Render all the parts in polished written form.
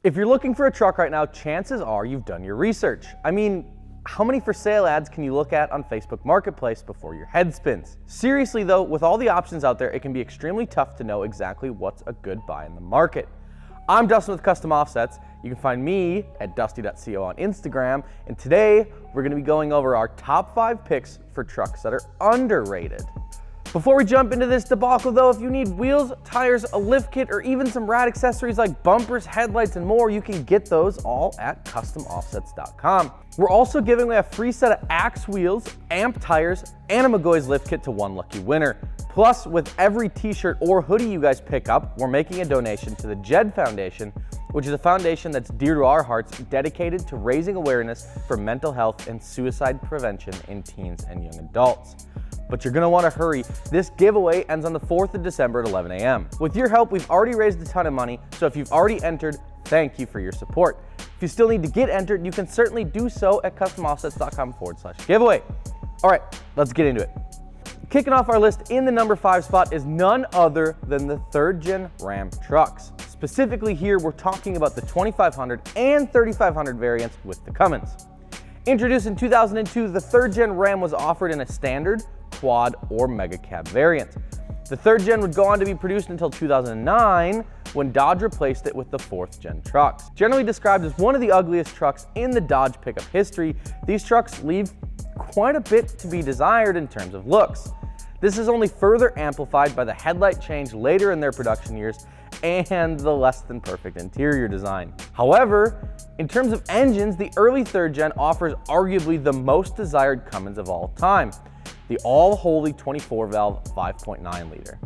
If you're looking for a truck right now, chances are you've done your research. I mean, how many for sale ads can you look at on Facebook Marketplace before your head spins? Seriously though, with all the options out there, it can be extremely tough to know exactly what's a good buy in the market. I'm Dustin with Custom Offsets. You can find me at dusty.co on Instagram, and today we're going to be going over our top 5 picks for trucks that are underrated. Before we jump into this debacle though, if you need wheels, tires, a lift kit, or even some rad accessories like bumpers, headlights, and more, you can get those all at customoffsets.com. We're also giving away a free set of Axe wheels, Amp tires, and a McGoy's lift kit to one lucky winner. Plus, with every t-shirt or hoodie you guys pick up, we're making a donation to the JED Foundation, which is a foundation that's dear to our hearts, dedicated to raising awareness for mental health and suicide prevention in teens and young adults. But you're gonna wanna hurry. This giveaway ends on the 4th of December at 11 a.m. With your help, we've already raised a ton of money, so if you've already entered, thank you for your support. If you still need to get entered, you can certainly do so at customoffsets.com/giveaway. All right, let's get into it. Kicking off our list in the number 5 spot is none other than the 3rd gen Ram trucks. Specifically here, we're talking about the 2500 and 3500 variants with the Cummins. Introduced in 2002, the 3rd gen Ram was offered in a standard, quad, or mega cab variant. The 3rd gen would go on to be produced until 2009, when Dodge replaced it with the 4th gen trucks. Generally described as one of the ugliest trucks in the Dodge pickup history, these trucks leave quite a bit to be desired in terms of looks. This is only further amplified by the headlight change later in their production years and the less than perfect interior design. However, in terms of engines, the early 3rd gen offers arguably the most desired Cummins of all time, the all-holy 24-valve 5.9 liter.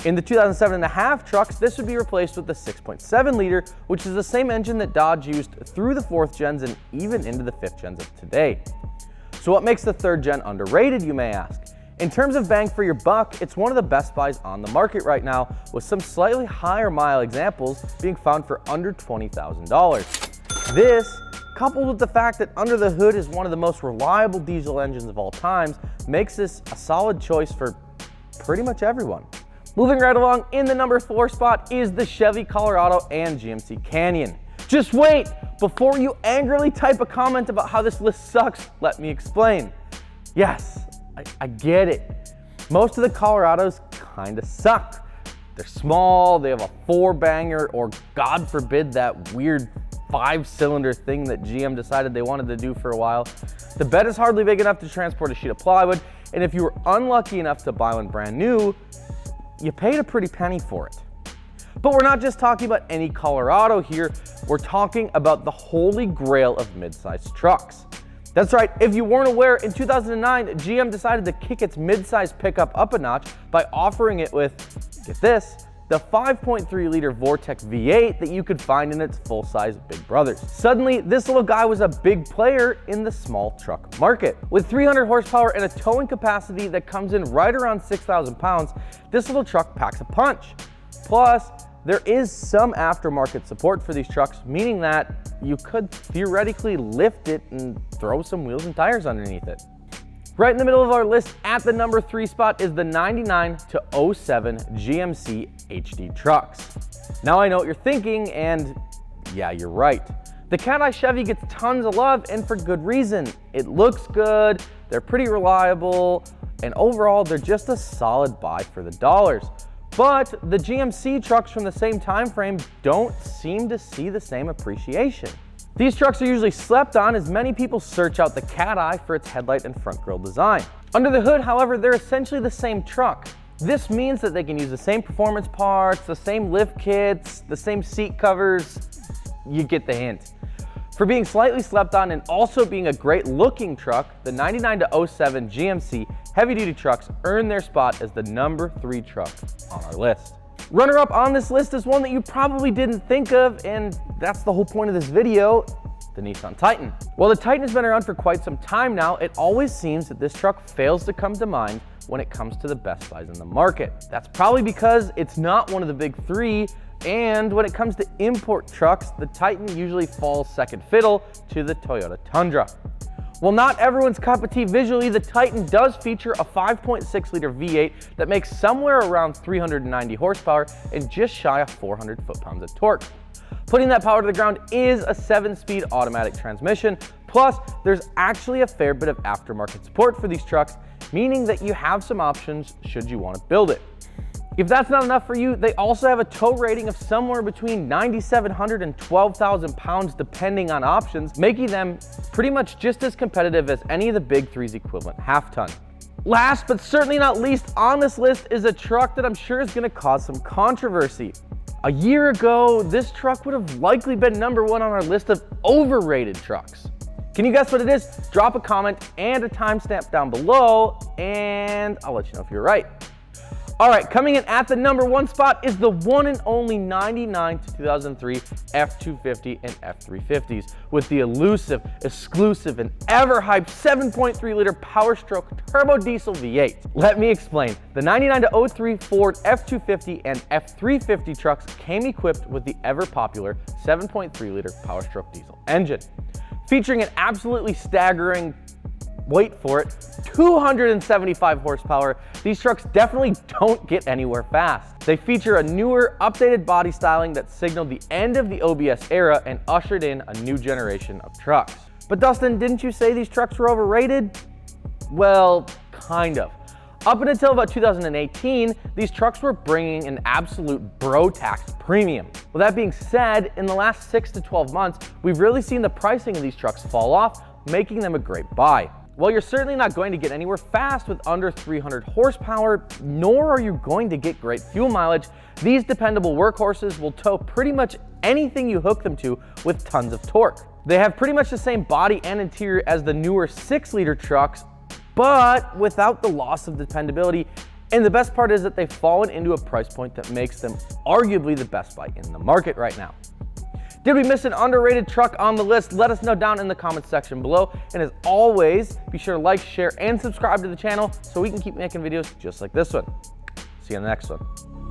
In the 2007.5 trucks, this would be replaced with the 6.7 liter, which is the same engine that Dodge used through the 4th gens and even into the 5th gens of today. So what makes the 3rd gen underrated, you may ask? In terms of bang for your buck, it's one of the best buys on the market right now, with some slightly higher mile examples being found for under $20,000. This, coupled with the fact that under the hood is one of the most reliable diesel engines of all times, makes this a solid choice for pretty much everyone. Moving right along, in the number 4 spot is the Chevy Colorado and GMC Canyon. Just wait! Before you angrily type a comment about how this list sucks, let me explain. Yes, I get it. Most of the Colorados kinda suck. They're small, they have a 4-banger, or God forbid that weird 5-cylinder thing that GM decided they wanted to do for a while. The bed is hardly big enough to transport a sheet of plywood, and if you were unlucky enough to buy one brand new, you paid a pretty penny for it. But we're not just talking about any Colorado here, we're talking about the holy grail of mid-sized trucks. That's right, if you weren't aware, in 2009, GM decided to kick its mid-size pickup up a notch by offering it with, get this, the 5.3 liter Vortec V8 that you could find in its full-size big brothers. Suddenly, this little guy was a big player in the small truck market. With 300 horsepower and a towing capacity that comes in right around 6,000 pounds, this little truck packs a punch. Plus, there is some aftermarket support for these trucks, meaning that you could theoretically lift it and throw some wheels and tires underneath it. Right in the middle of our list at the number 3 spot is the 99 to 07 GMC HD trucks. Now I know what you're thinking, and yeah, you're right. The Cat-Eye Chevy gets tons of love, and for good reason. It looks good, they're pretty reliable, and overall they're just a solid buy for the dollars. But the GMC trucks from the same time frame don't seem to see the same appreciation. These trucks are usually slept on, as many people search out the Cat-Eye for its headlight and front grille design. Under the hood, however, they're essentially the same truck. This means that they can use the same performance parts, the same lift kits, the same seat covers. You get the hint. For being slightly slept on and also being a great looking truck, the 99 to 07 GMC heavy-duty trucks earn their spot as the number 3 truck on our list. Runner-up on this list is one that you probably didn't think of, and that's the whole point of this video, the Nissan Titan. While the Titan has been around for quite some time now, it always seems that this truck fails to come to mind when it comes to the best buys in the market. That's probably because it's not one of the big 3, and when it comes to import trucks, the Titan usually falls second fiddle to the Toyota Tundra. While not everyone's cup of tea visually, the Titan does feature a 5.6 liter V8 that makes somewhere around 390 horsepower and just shy of 400 foot-pounds of torque. Putting that power to the ground is a 7-speed automatic transmission. Plus, there's actually a fair bit of aftermarket support for these trucks, meaning that you have some options should you want to build it. If that's not enough for you, they also have a tow rating of somewhere between 9,700 and 12,000 pounds depending on options, making them pretty much just as competitive as any of the big three's equivalent half-ton. Last but certainly not least on this list is a truck that I'm sure is going to cause some controversy. A year ago, this truck would have likely been #1 on our list of overrated trucks. Can you guess what it is? Drop a comment and a timestamp down below, and I'll let you know if you're right. All right, coming in at the #1 spot is the one and only 99 to 2003 F250 and F350s with the elusive, exclusive, and ever-hyped 7.3-liter Power Stroke turbo diesel V8. Let me explain. The 99 to 03 Ford F250 and F350 trucks came equipped with the ever-popular 7.3-liter Power Stroke diesel engine. Featuring an absolutely staggering, wait for it, 275 horsepower, these trucks definitely don't get anywhere fast. They feature a newer, updated body styling that signaled the end of the OBS era and ushered in a new generation of trucks. But Dustin, didn't you say these trucks were overrated? Well, kind of. Up until about 2018, these trucks were bringing an absolute bro tax premium. With that being said, in the last 6 to 12 months, we've really seen the pricing of these trucks fall off, making them a great buy. While you're certainly not going to get anywhere fast with under 300 horsepower, nor are you going to get great fuel mileage, these dependable workhorses will tow pretty much anything you hook them to with tons of torque. They have pretty much the same body and interior as the newer 6-liter trucks, but without the loss of dependability. And the best part is that they've fallen into a price point that makes them arguably the best buy in the market right now. Did we miss an underrated truck on the list? Let us know down in the comments section below. And as always, be sure to like, share, and subscribe to the channel so we can keep making videos just like this one. See you on the next one.